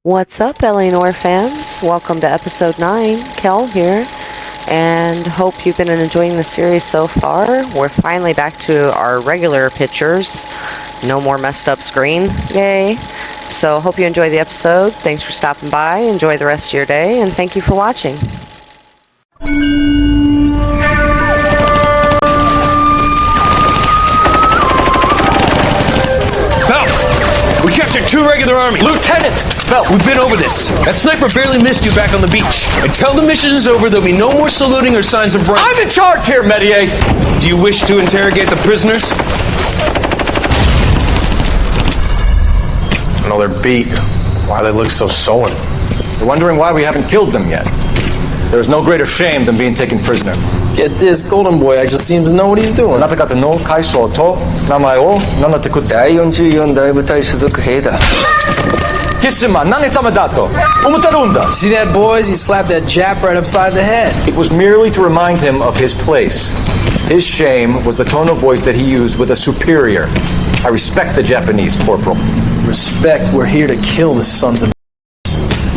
What's up, NOIRE fans? Welcome to episode 9. Kel here, and hope you've been enjoying the series so far. We're finally back to our regular pictures. No more messed up screen. Yay! So hope you enjoy the episode. Thanks for stopping by. Enjoy the rest of your day, and thank you for watching. We captured 2 regular army. Lieutenant! Phelps, we've been over this. That sniper barely missed you back on the beach. Until the mission is over, there'll be no more saluting or signs of rank. I'm in charge here, Medier! Do you wish to interrogate the prisoners? No, they're beat. Why they look so sullen? They're wondering why we haven't killed them yet. There's no greater shame than being taken prisoner. Get this, Golden Boy actually seems to know what he's doing. あなた方の階層と名前を名乗ってください。第44大部隊所属兵だ。キスマ何様だと思ってるんだ。See that, boys? He slapped that Jap right upside the head. It was merely to remind him of his place. His shame was the tone of voice that he used with a superior. I respect the Japanese, Corporal. Respect, we're here to kill the sons of...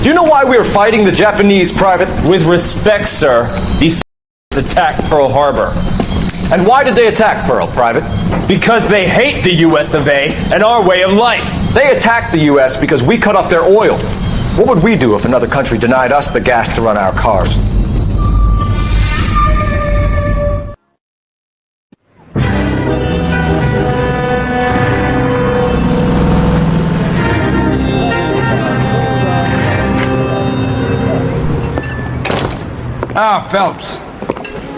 Do you know why we are fighting the Japanese, Private? With respect, sir, these attacked Pearl Harbor. And why did they attack Pearl, Private? Because they hate the US of A and our way of life. They attacked the U.S. because we cut off their oil. What would we do if another country denied us the gas to run our cars? Ah, Phelps.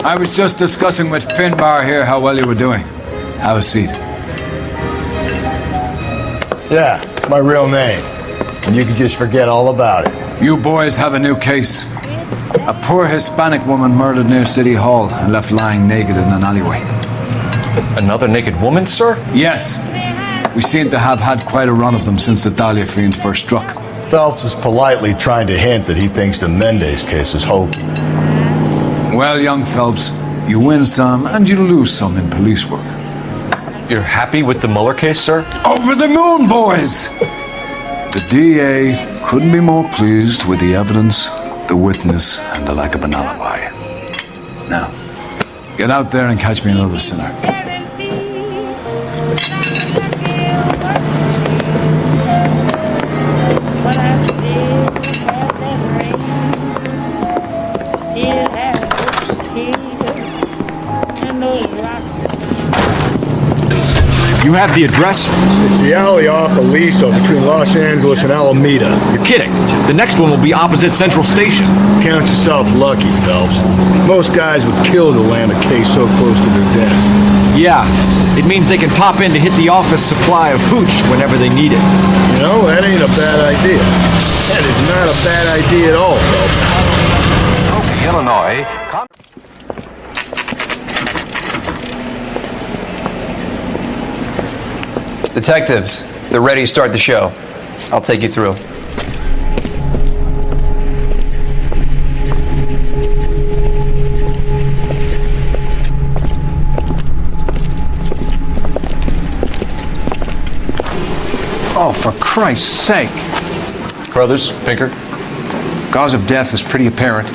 I was just discussing with Finbar here how well you were doing. Have a seat. Yeah, my real name. And you can just forget all about it. You boys have a new case. A poor Hispanic woman murdered near City Hall and left lying naked in an alleyway. Another naked woman, sir? Yes. We seem to have had quite a run of them since the Dahlia fiend first struck. Phelps is politely trying to hint that he thinks the Mendez case is hope. Well, young Phelps, you win some and you lose some in police work. You're happy with the Mueller case, sir? Over the moon, boys! The DA couldn't be more pleased with the evidence, the witness, and the lack of an alibi. Now, get out there and catch me another sinner. You have the address? It's the alley off Aliso between Los Angeles and Alameda. You're kidding. The next one will be opposite Central Station. Count yourself lucky, Phelps. Most guys would kill to land a case so close to their death. Yeah, it means they can pop in to hit the office supply of hooch whenever they need it. You know, that ain't a bad idea. That is not a bad idea at all, Phelps. Okay, Illinois. Detectives, they're ready to start the show. I'll take you through. Oh, for Christ's sake. Brothers, Pinker? Cause of death is pretty apparent.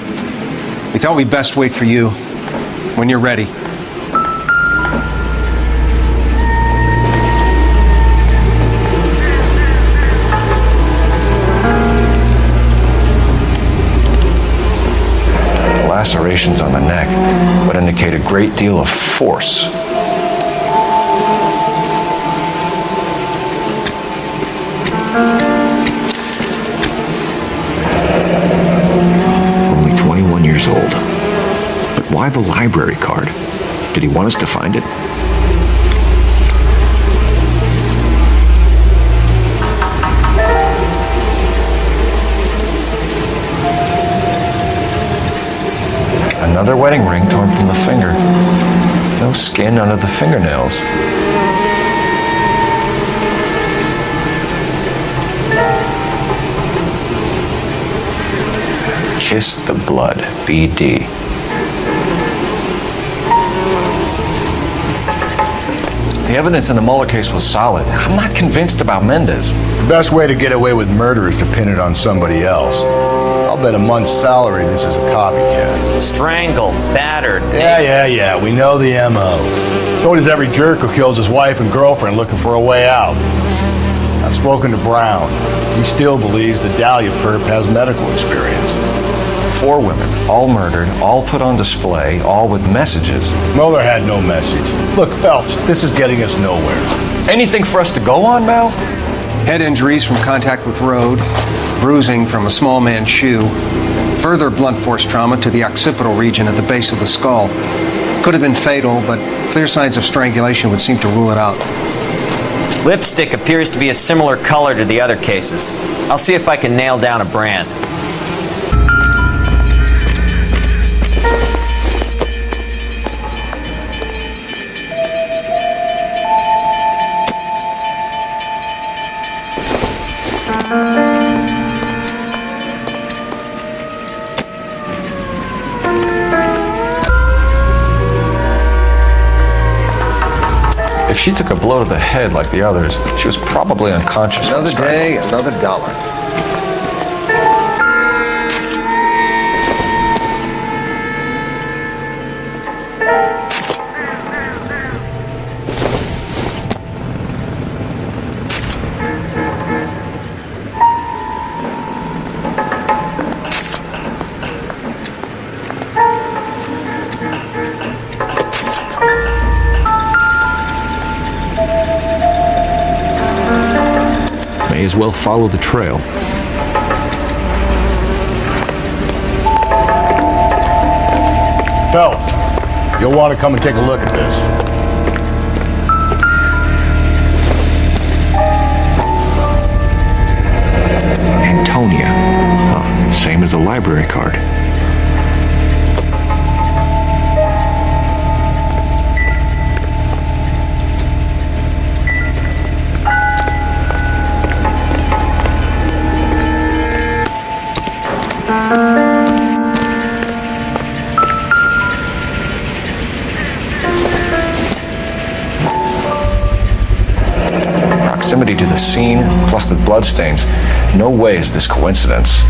We thought we'd best wait for you when you're ready. Lacerations on the neck would indicate a great deal of force. Only 21 years old. But why the library card? Did he want us to find it? Another wedding ring torn from the finger. No skin under the fingernails. Kiss the blood, BD. The evidence in the Mueller case was solid. I'm not convinced about Mendez. The best way to get away with murder is to pin it on somebody else. I'll bet a month's salary this is a copycat. Strangled, battered. Yeah. We know the M.O. So does every jerk who kills his wife and girlfriend looking for a way out. I've spoken to Brown. He still believes the Dahlia perp has medical experience. 4 women, all murdered, all put on display, all with messages. Mueller had no message. Look, Phelps, this is getting us nowhere. Anything for us to go on, Mal? Head injuries from contact with road, bruising from a small man's shoe, further blunt force trauma to the occipital region at the base of the skull. Could have been fatal, but clear signs of strangulation would seem to rule it out. Lipstick appears to be a similar color to the other cases. I'll see if I can nail down a brand. If she took a blow to the head like the others, she was probably unconscious. Another day, another dollar. May as well follow the trail. Phelps, you'll want to come and take a look at this. Antonia. Huh, same as the library card. Proximity to the scene, plus the bloodstains. No way is this coincidence.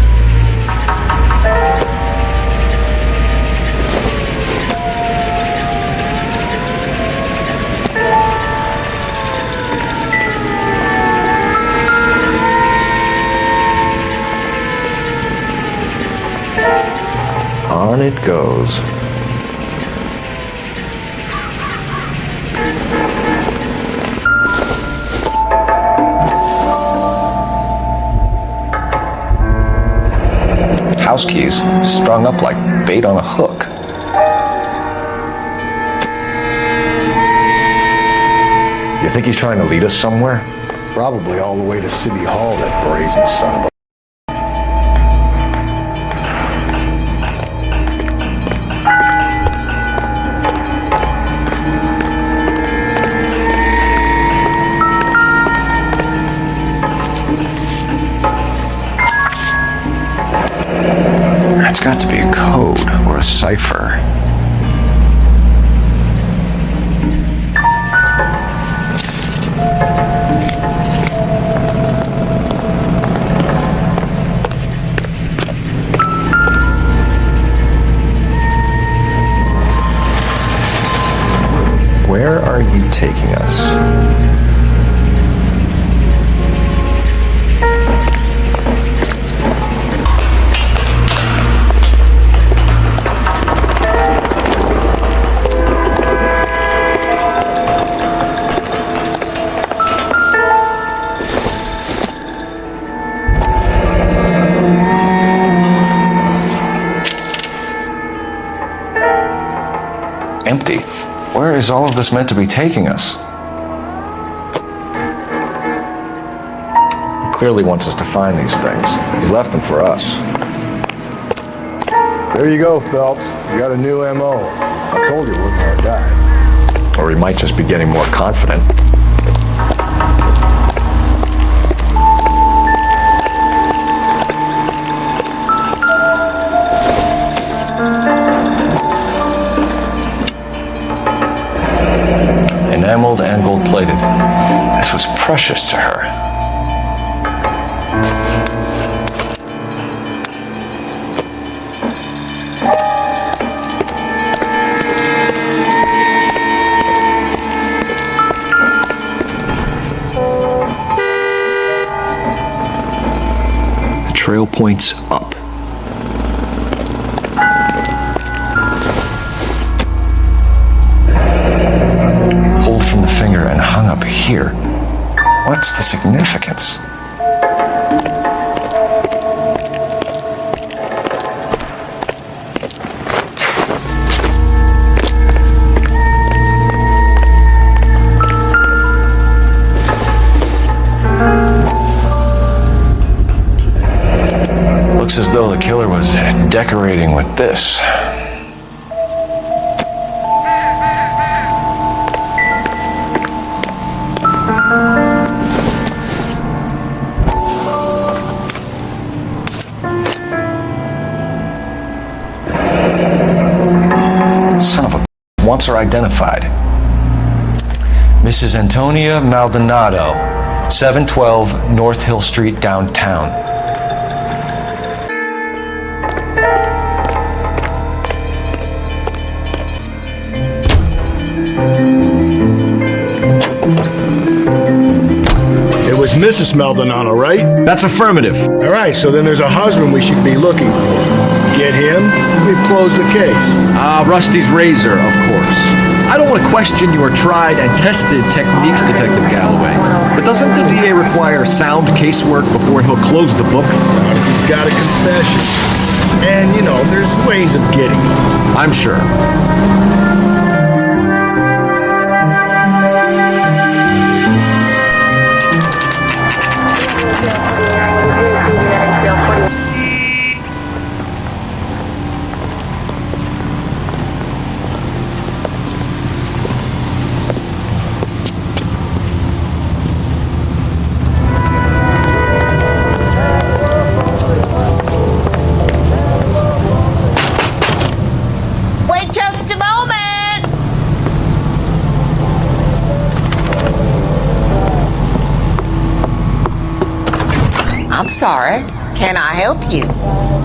On it goes. House keys strung up like bait on a hook. You think he's trying to lead us somewhere? Probably all the way to City Hall, that brazen son of a... That's got to be a code or a cipher. Where are you taking us? Empty. Where is all of this meant to be taking us? He clearly wants us to find these things. He's left them for us. There you go, Phelps. You got a new M.O. I told you it wasn't our guy. Or he might just be getting more confident. Enameled and gold precious to her. The trail points up. Pulled from the finger and hung up here. What's the significance? Looks as though the killer was decorating with this. Son of a... Wants her identified. Mrs. Antonia Maldonado, 712 North Hill Street, downtown. It was Mrs. Maldonado, right? That's affirmative. All right, so then there's a husband we should be looking for. Get him, we've closed the case. Rusty's razor, of course. I don't want to question your tried and tested techniques, Detective Galloway. But doesn't the DA require sound casework before he'll close the book? You've got a confession. And, you know, there's ways of getting it. I'm sure. Wait just a moment! I'm sorry. Can I help you?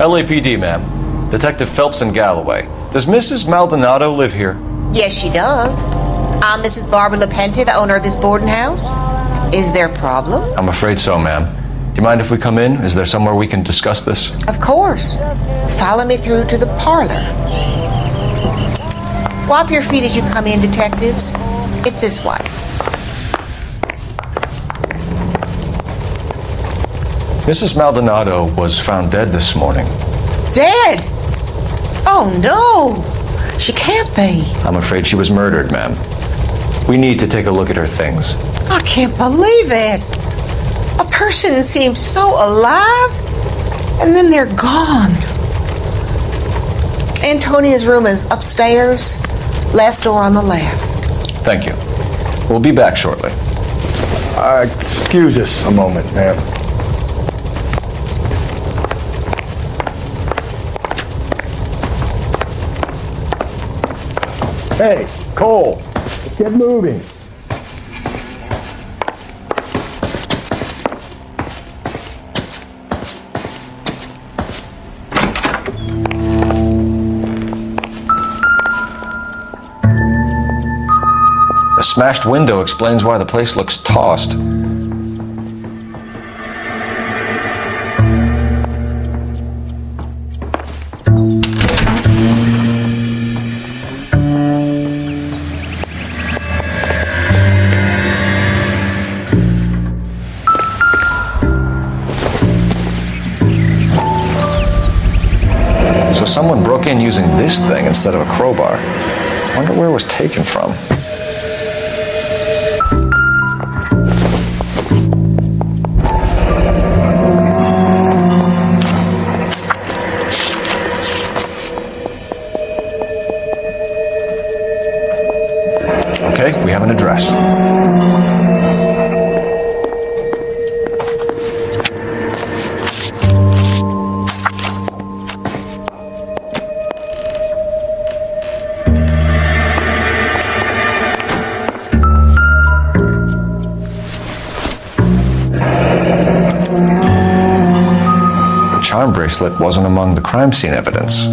LAPD, ma'am. Detective Phelps and Galloway. Does Mrs. Maldonado live here? Yes, she does. I'm Mrs. Barbara LaPente, the owner of this boarding house. Is there a problem? I'm afraid so, ma'am. Do you mind if we come in? Is there somewhere we can discuss this? Of course. Follow me through to the parlor. Wipe your feet as you come in, detectives. It's this way. Mrs. Maldonado was found dead this morning. Dead? Oh, no. She can't be. I'm afraid she was murdered, ma'am. We need to take a look at her things. I can't believe it. A person seems so alive, and then they're gone. Antonia's room is upstairs, last door on the left. Thank you. We'll be back shortly. Excuse us a moment, ma'am. Hey, Cole, let's get moving. The smashed window explains why the place looks tossed. So someone broke in using this thing instead of a crowbar. I wonder where it was taken from. Okay, we have an address. charm bracelet wasn't among the crime scene evidence.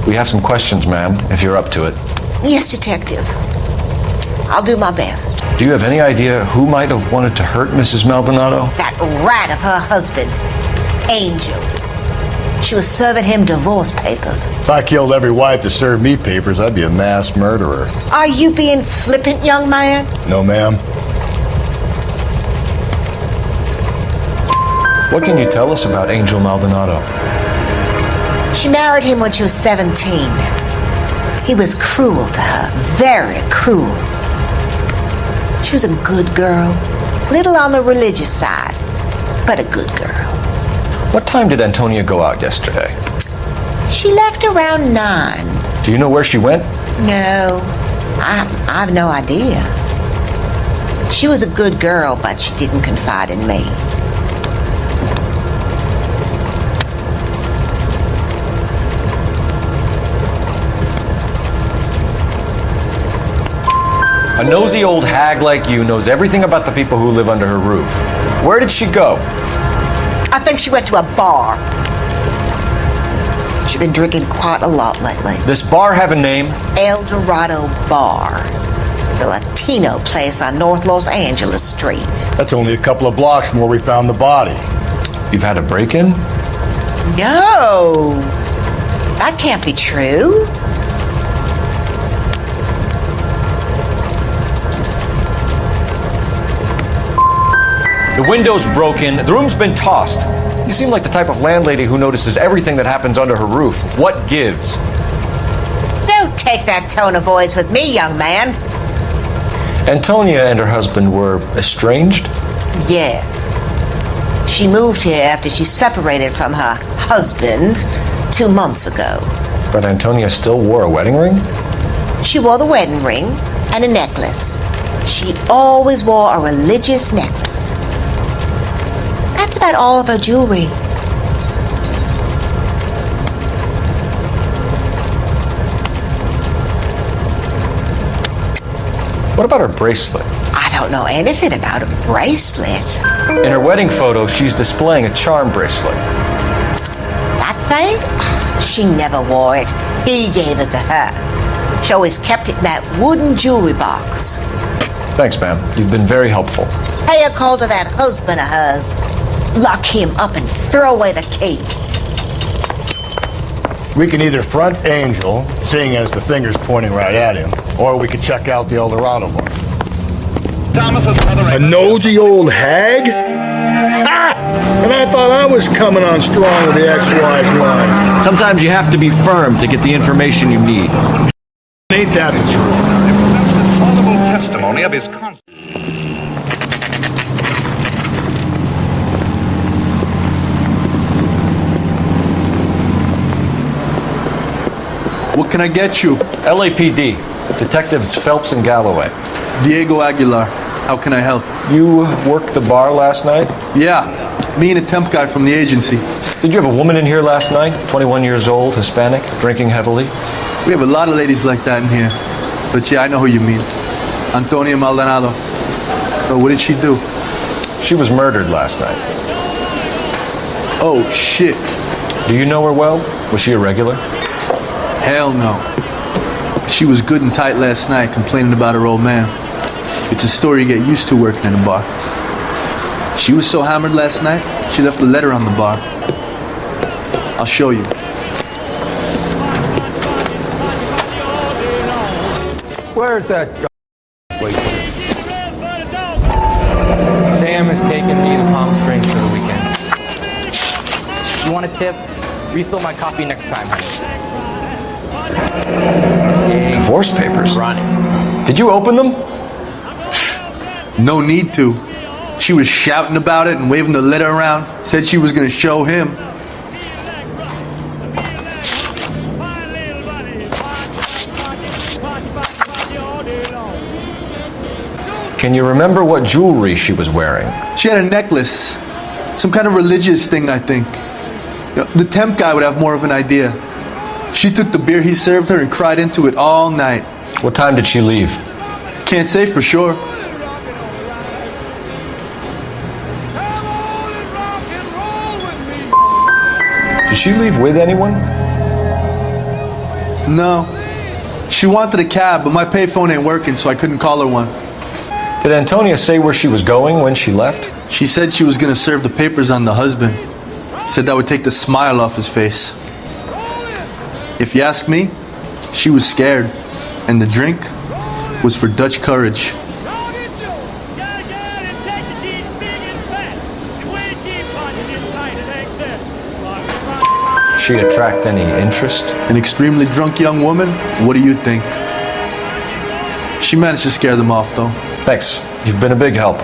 We have some questions, ma'am, if you're up to it. Yes, Detective. I'll do my best. Do you have any idea who might have wanted to hurt Mrs. Maldonado? That rat of her husband, Angel. She was serving him divorce papers. If I killed every wife that served me papers, I'd be a mass murderer. Are you being flippant, young man? No, ma'am. What can you tell us about Angel Maldonado? She married him when she was 17. He was cruel to her, very cruel. She was a good girl, little on the religious side, but a good girl. What time did Antonia go out yesterday? She left around 9. Do you know where she went? No, I have no idea. She was a good girl, but she didn't confide in me. A nosy old hag like you knows everything about the people who live under her roof. Where did she go? I think she went to a bar. She's been drinking quite a lot lately. This bar have a name? El Dorado Bar. It's a Latino place on North Los Angeles Street. That's only a couple of blocks from where we found the body. You've had a break-in? No! That can't be true. The window's broken, the room's been tossed. You seem like the type of landlady who notices everything that happens under her roof. What gives? Don't take that tone of voice with me, young man. Antonia and her husband were estranged? Yes. She moved here after she separated from her husband 2 months ago. But Antonia still wore a wedding ring? She wore the wedding ring and a necklace. She always wore a religious necklace. That's about all of her jewelry. What about her bracelet? I don't know anything about a bracelet. In her wedding photo, she's displaying a charm bracelet. That thing? She never wore it. He gave it to her. She always kept it in that wooden jewelry box. Thanks, ma'am. You've been very helpful. Pay a call to that husband of hers. Lock him up and throw away the key. We can either front Angel, seeing as the finger's pointing right at him, or we could check out the El Dorado one. A nosy old hag? Ah! And I thought I was coming on strong with the ex-wife's line. Sometimes you have to be firm to get the information you need. Ain't that the truth? Plausible testimony of his What can I get you? LAPD. Detectives Phelps and Galloway. Diego Aguilar. How can I help? You worked the bar last night? Yeah. Me and a temp guy from the agency. Did you have a woman in here last night? 21 years old, Hispanic, drinking heavily? We have a lot of ladies like that in here. But yeah, I know who you mean. Antonia Maldonado. So what did she do? She was murdered last night. Oh, shit. Do you know her well? Was she a regular? Hell no. She was good and tight last night, complaining about her old man. It's a story you get used to working in a bar. She was so hammered last night, she left a letter on the bar. I'll show you. Where's that Sam is taking me to Palm Springs for the weekend. You want a tip? Refill my coffee next time, honey. Divorce papers? Ronnie. Did you open them? No need to. She was shouting about it and waving the letter around. Said she was going to show him. Can you remember what jewelry she was wearing? She had a necklace. Some kind of religious thing, I think. You know, the temp guy would have more of an idea. She took the beer he served her and cried into it all night. What time did she leave? Can't say for sure. Did she leave with anyone? No. She wanted a cab, but my payphone ain't working, so I couldn't call her one. Did Antonia say where she was going when she left? She said she was gonna serve the papers on the husband. Said that would take the smile off his face. If you ask me, she was scared, and the drink was for Dutch courage. She'd attract any interest? An extremely drunk young woman? What do you think? She managed to scare them off, though. Thanks. You've been a big help.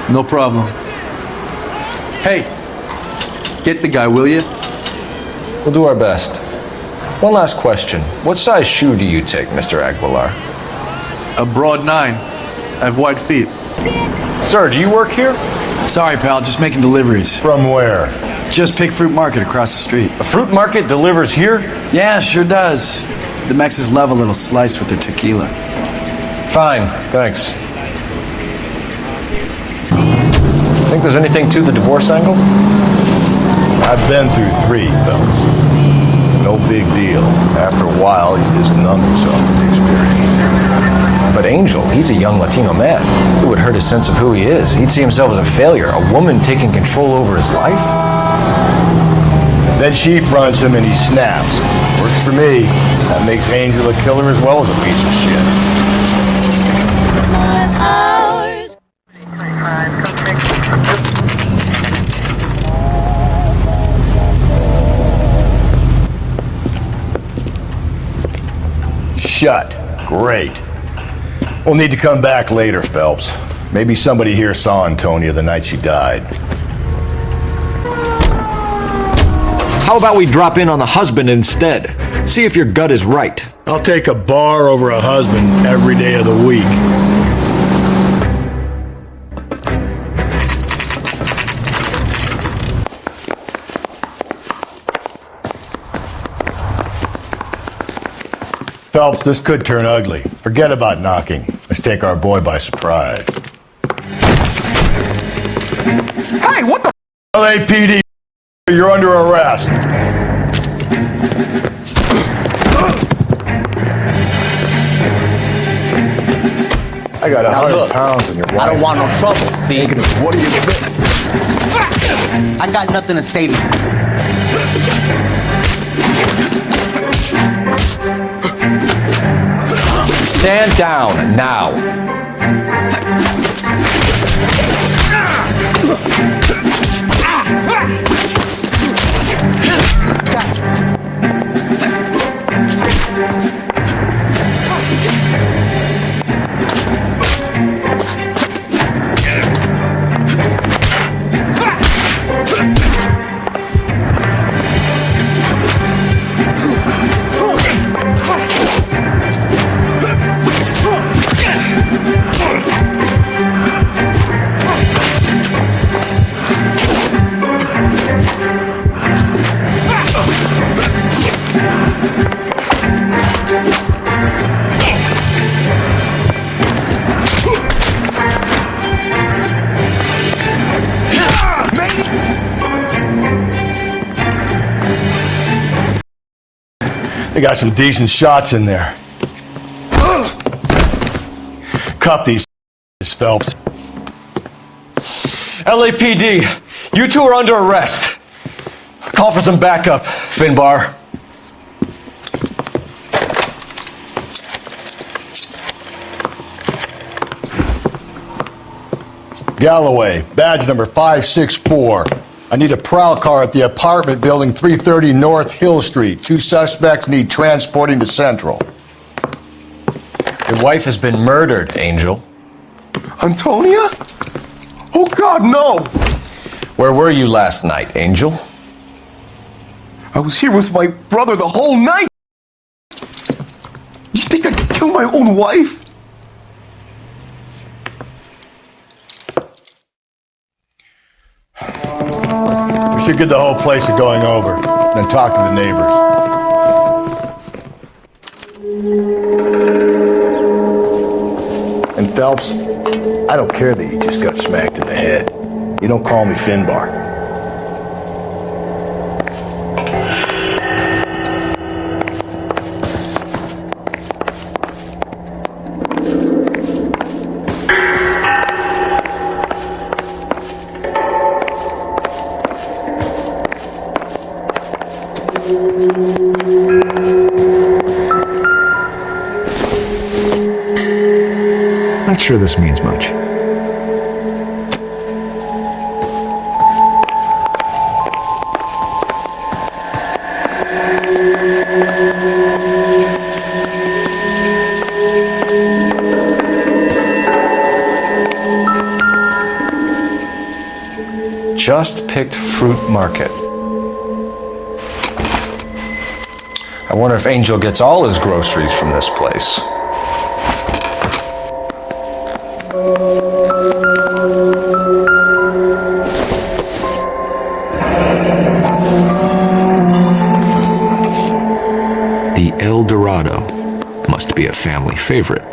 No problem. Hey, get the guy, will you? We'll do our best. One last question. What size shoe do you take, Mr. Aguilar? A broad 9. I have wide feet. Sir, do you work here? Sorry, pal, just making deliveries. From where? Just Pig Fruit Market across the street. A fruit market delivers here? Yeah, sure does. The Mexes love a little slice with their tequila. Fine, thanks. Think there's anything to the divorce angle? I've been through 3, Phelps. No big deal. After a while, you just numb yourself with the experience. But Angel, he's a young Latino man. It would hurt his sense of who he is. He'd see himself as a failure. A woman taking control over his life? Then she fronts him and he snaps. Works for me. That makes Angel a killer as well as a piece of shit. Shut. Great. We'll need to come back later, Phelps. Maybe somebody here saw Antonia the night she died. How about we drop in on the husband instead? See if your gut is right. I'll take a bar over a husband every day of the week. Phelps, this could turn ugly. Forget about knocking. Let's take our boy by surprise. Hey, what the? LAPD, you're under arrest. I got 100 pounds on your wife. I don't want no trouble, see? What are you doing? I got nothing to say to you. Stand down, now. They got some decent shots in there. Cuff these Phelps. LAPD, you two are under arrest. Call for some backup, Finbar. Galloway, badge number 564. I need a prowl car at the apartment building 330 North Hill Street. 2 suspects need transporting to Central. Your wife has been murdered, Angel. Antonia? Oh God, no! Where were you last night, Angel? I was here with my brother the whole night! You think I could kill my own wife? We should get the whole place a going over, then talk to the neighbors. And Phelps, I don't care that you just got smacked in the head. You don't call me Finbar. sure this means much. Just picked fruit market. I wonder if Angel gets all his groceries from this place. The El Dorado must be a family favorite.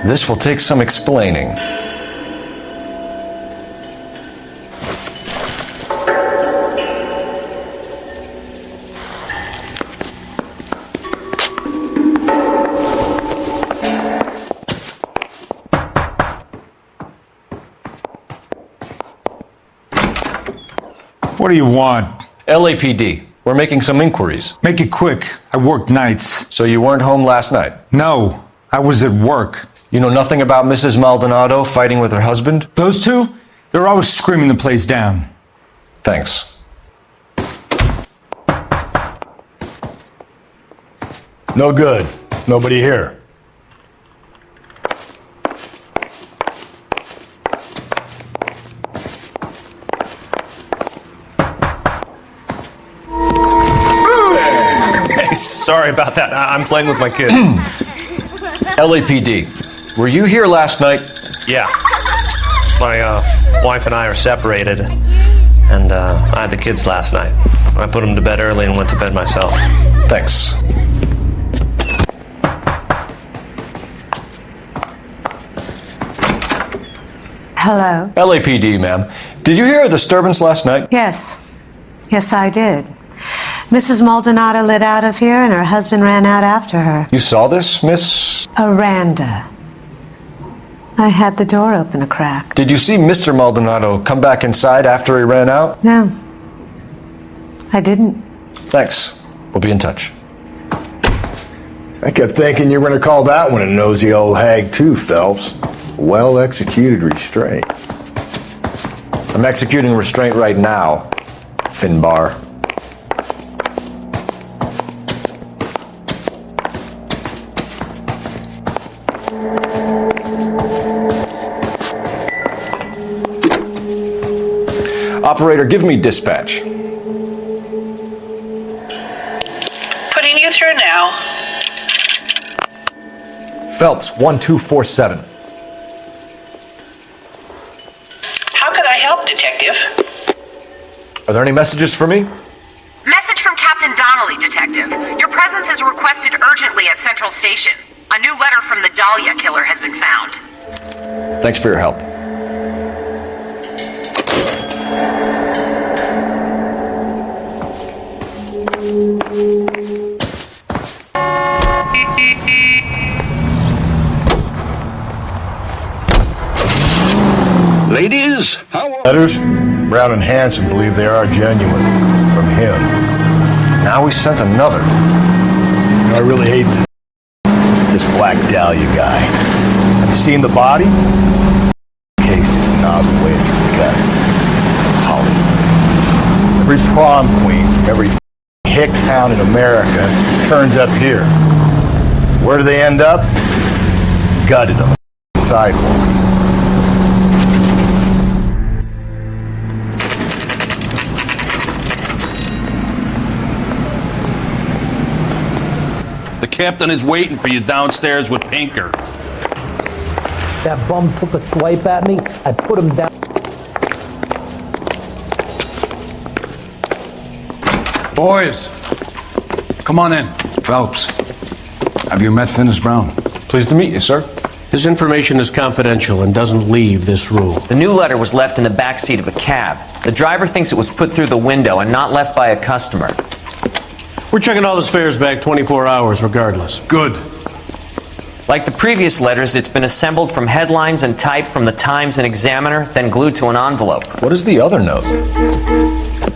This will take some explaining. What do you want? LAPD. We're making some inquiries. Make it quick. I work nights. So you weren't home last night? No, I was at work. You know nothing about Mrs. Maldonado fighting with her husband? Those two? They're always screaming the place down. Thanks. No good. Nobody here. Sorry about that. I'm playing with my kid. LAPD, were you here last night? Yeah. My wife and I are separated, and I had the kids last night. I put them to bed early and went to bed myself. Thanks. Hello? LAPD, ma'am. Did you hear a disturbance last night? Yes. Yes, I did. Mrs. Maldonado lit out of here and her husband ran out after her. You saw this, Miss? Aranda. I had the door open a crack. Did you see Mr. Maldonado come back inside after he ran out? No. I didn't. Thanks. We'll be in touch. I kept thinking you were going to call that one a nosy old hag too, Phelps. Well-executed restraint. I'm executing restraint right now, Finbar. Operator, give me dispatch. Putting you through now. Phelps, 1247. How could I help, Detective? Are there any messages for me? Message from Captain Donnelly, Detective. Your presence is requested urgently at Central Station. A new letter from the Dahlia killer has been found. Thanks for your help. Ladies, letters? Brown and Hanson believe they are genuine. From him. Now we sent another. I really hate this Black Dahlia guy. Have you seen the body? Case just nozzled way through the guts. Hollywood. Every prom queen, every hick town in America turns up here. Where do they end up? Gutted on the sidewalk. The captain is waiting for you downstairs with Pinker. That bum took a swipe at me. I put him down. Boys, come on in. Phelps, have you met Finis Brown? Pleased to meet you, sir. This information is confidential and doesn't leave this room. The new letter was left in the back seat of a cab. The driver thinks it was put through the window and not left by a customer. We're checking all this fares back 24 hours regardless. Good. Like the previous letters, it's been assembled from headlines and typed from the Times and Examiner, then glued to an envelope. What is the other note?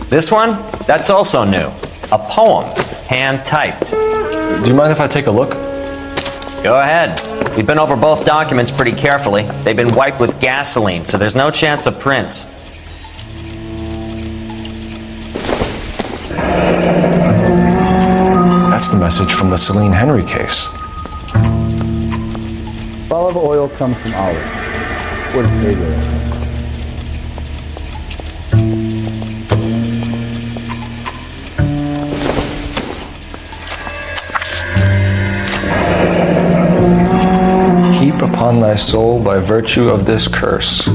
This one? That's also new. A poem. hand-typed. Do you mind if I take a look? Go ahead. We've been over both documents pretty carefully. They've been wiped with gasoline, so there's no chance of prints. That's the message from the Celine Henry case. Olive oil comes from olives. What is big oil? Keep upon thy soul by virtue of this curse.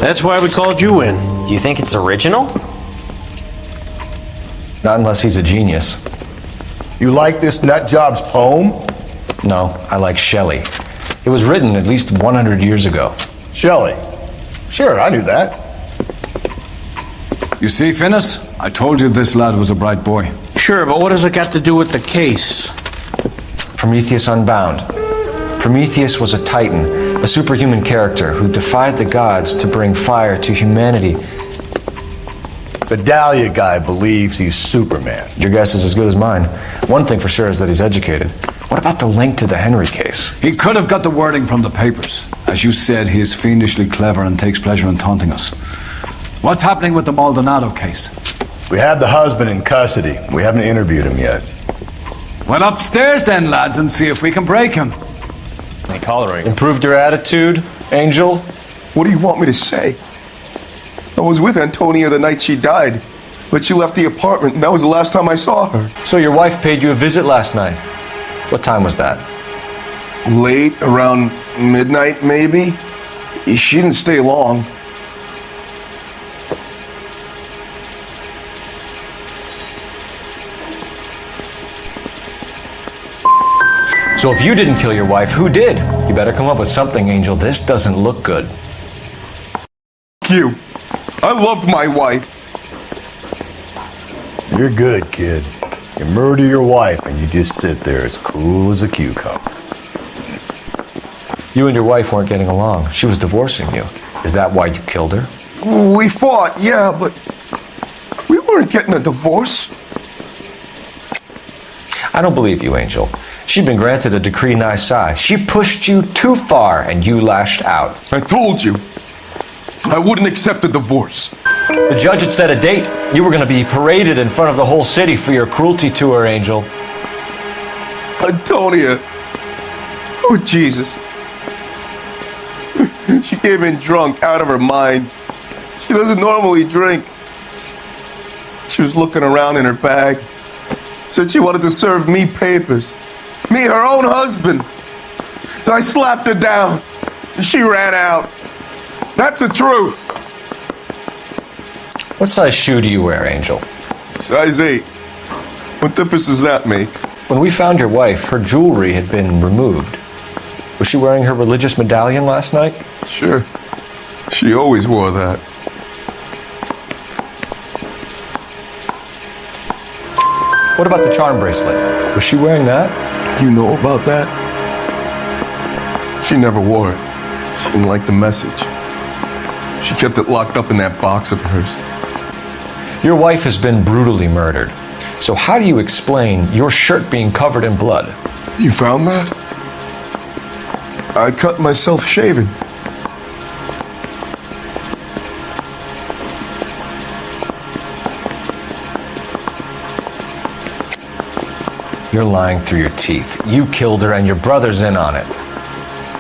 That's why we called you in. Do you think it's original? Not unless he's a genius. You like this nutjob's poem? No, I like Shelley. It was written at least 100 years ago. Shelley? Sure, I knew that. You see, Finnis? I told you this lad was a bright boy. Sure, but what has it got to do with the case? Prometheus Unbound. Prometheus was a titan, a superhuman character who defied the gods to bring fire to humanity. The Dahlia guy believes he's Superman. Your guess is as good as mine. One thing for sure is that he's educated. What about the link to the Henry case? He could have got the wording from the papers. As you said, he is fiendishly clever and takes pleasure in taunting us. What's happening with the Maldonado case? We have the husband in custody. We haven't interviewed him yet. Well, upstairs then, lads, and see if we can break him. Improved your attitude, Angel? What do you want me to say? I was with Antonia the night she died, but she left the apartment, and that was the last time I saw her. So your wife paid you a visit last night. What time was that? Late, around midnight, maybe? She didn't stay long. So if you didn't kill your wife, who did? You better come up with something, Angel. This doesn't look good. You. I loved my wife. You're good, kid. You murder your wife and you just sit there as cool as a cucumber. You and your wife weren't getting along. She was divorcing you. Is that why you killed her? We fought, yeah, but we weren't getting a divorce. I don't believe you, Angel. She'd been granted a decree nisi. She pushed you too far and you lashed out. I told you. I wouldn't accept a divorce. The judge had set a date. You were going to be paraded in front of the whole city for your cruelty to her, Angel. Antonia. Oh, Jesus. She came in drunk, out of her mind. She doesn't normally drink. She was looking around in her bag. Said she wanted to serve me papers. Me, her own husband. So I slapped her down. And she ran out. That's the truth. What size shoe do you wear, Angel? Size 8. What difference does that make? When we found your wife, her jewelry had been removed. Was she wearing her religious medallion last night? Sure. She always wore that. What about the charm bracelet? Was she wearing that? You know about that? She never wore it. She didn't like the message. She kept it locked up in that box of hers. Your wife has been brutally murdered. So how do you explain your shirt being covered in blood? You found that? I cut myself shaving. You're lying through your teeth. You killed her and your brother's in on it.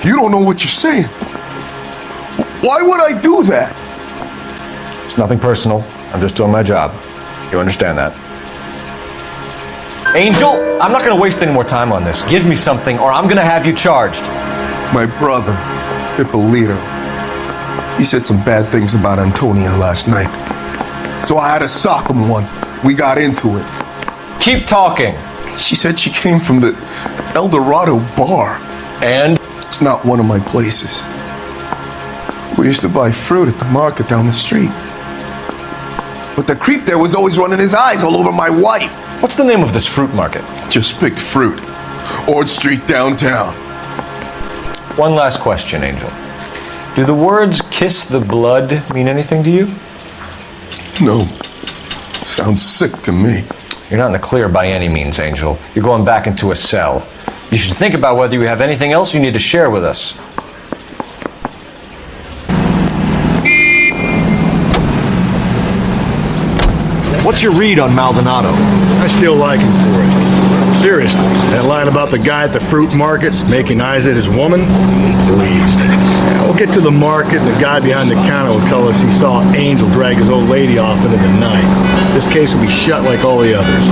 You don't know what you're saying. Why would I do that? It's nothing personal. I'm just doing my job. You understand that? Angel, I'm not going to waste any more time on this. Give me something or I'm going to have you charged. My brother, Hippolito, he said some bad things about Antonia last night. So I had to sock him one. We got into it. Keep talking. She said she came from the El Dorado bar. And? It's not one of my places. We used to buy fruit at the market down the street. But the creep there was always running his eyes all over my wife. What's the name of this fruit market? Just picked fruit. Ord Street downtown. One last question, Angel. Do the words kiss the blood mean anything to you? No. Sounds sick to me. You're not in the clear by any means, Angel. You're going back into a cell. You should think about whether you have anything else you need to share with us. What's your read on Maldonado? I still like him for it. Seriously, that line about the guy at the fruit market making eyes at his woman? Believe me. We'll get to the market and the guy behind the counter will tell us he saw Angel drag his old lady off into the night. This case will be shut like all the others.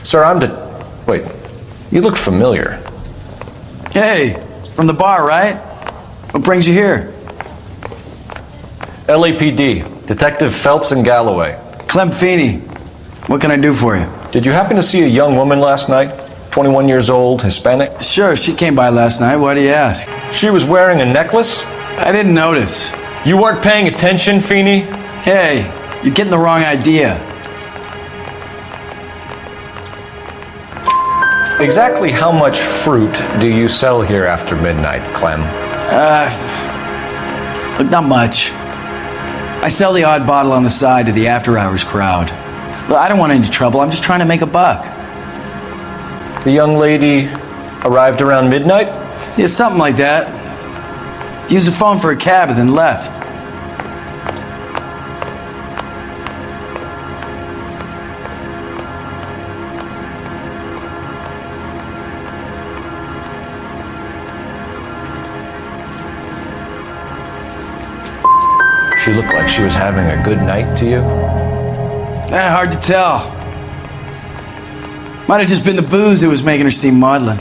Sir, wait, you look familiar. Hey, from the bar, right? What brings you here? LAPD, Detective Phelps and Galloway. Clem Feeney. What can I do for you? Did you happen to see a young woman last night? 21 years old, Hispanic? Sure, she came by last night. Why do you ask? She was wearing a necklace? I didn't notice. You weren't paying attention, Feeney? Hey, you're getting the wrong idea. Exactly how much fruit do you sell here after midnight, Clem? Look, not much. I sell the odd bottle on the side to the after-hours crowd. Look, I don't want any trouble. I'm just trying to make a buck. The young lady arrived around midnight? Yeah, something like that. Used the phone for a cab and then left. She looked like she was having a good night to you? Hard to tell. Might have just been the booze that was making her seem maudlin.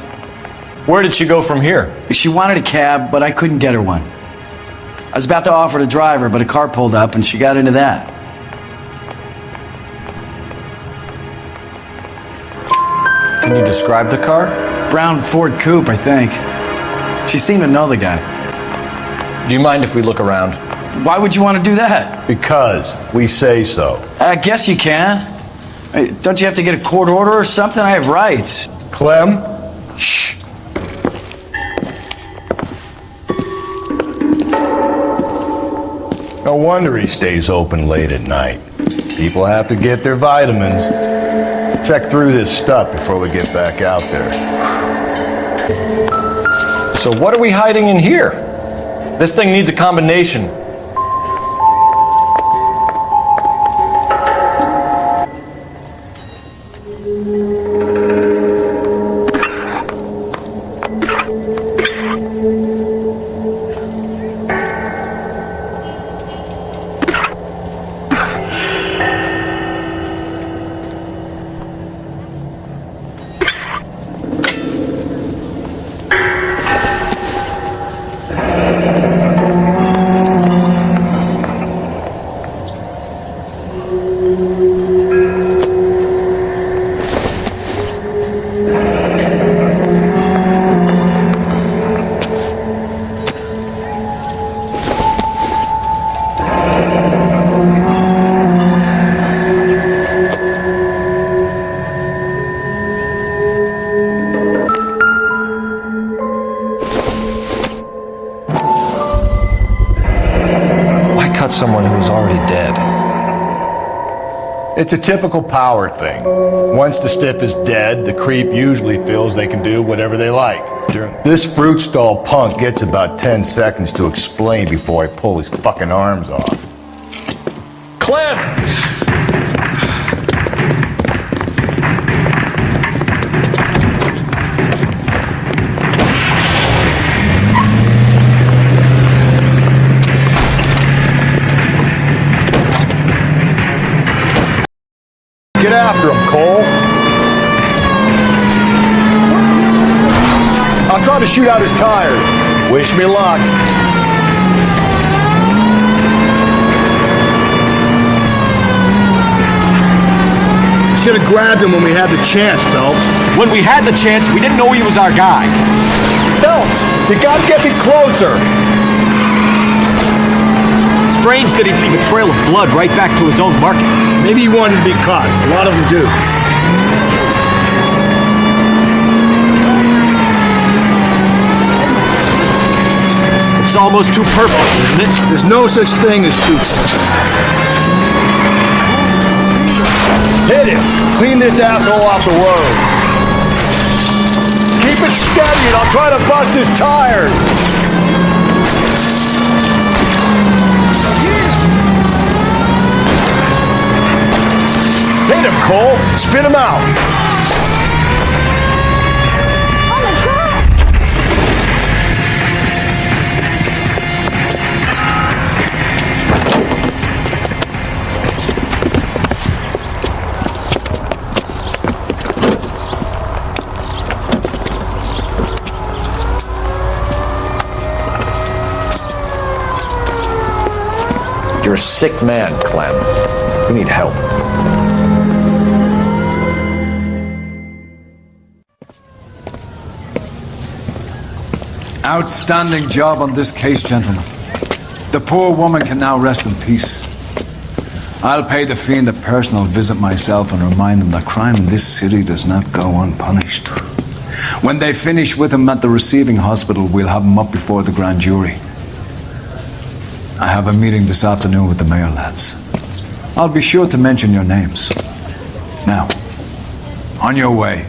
Where did she go from here? She wanted a cab, but I couldn't get her one. I was about to offer to drive her, but a car pulled up and she got into that. Can you describe the car? Brown Ford Coupe, I think. She seemed to know the guy. Do you mind if we look around? Why would you want to do that? Because we say so. I guess you can. Don't you have to get a court order or something? I have rights. Clem? Shh. No wonder he stays open late at night. People have to get their vitamins. Check through this stuff before we get back out there. So what are we hiding in here? This thing needs a combination. Someone who's already dead. It's a typical power thing. Once the stiff is dead, the creep usually feels they can do whatever they like. This fruit stall punk gets about 10 seconds to explain before I pull his fucking arms off. Clem! Get after him, Cole. to shoot out his tires. Wish me luck. Should have grabbed him when we had the chance, Phelps. When we had the chance, we didn't know he was our guy. Phelps, you gotta get me closer. Strange that he'd leave a trail of blood right back to his own market. Maybe he wanted to be caught. A lot of them do. It's almost too perfect, isn't it? There's no such thing as too perfect. Hit him! Clean this asshole off the road. Keep it steady and I'll try to bust his tires. Hit him, Cole! Spin him out! You're a sick man, Clem. You need help. Outstanding job on this case, gentlemen. The poor woman can now rest in peace. I'll pay the fiend a personal visit myself and remind him that crime in this city does not go unpunished. When they finish with him at the receiving hospital, we'll have him up before the grand jury. I have a meeting this afternoon with the mayor lads. I'll be sure to mention your names. Now, on your way.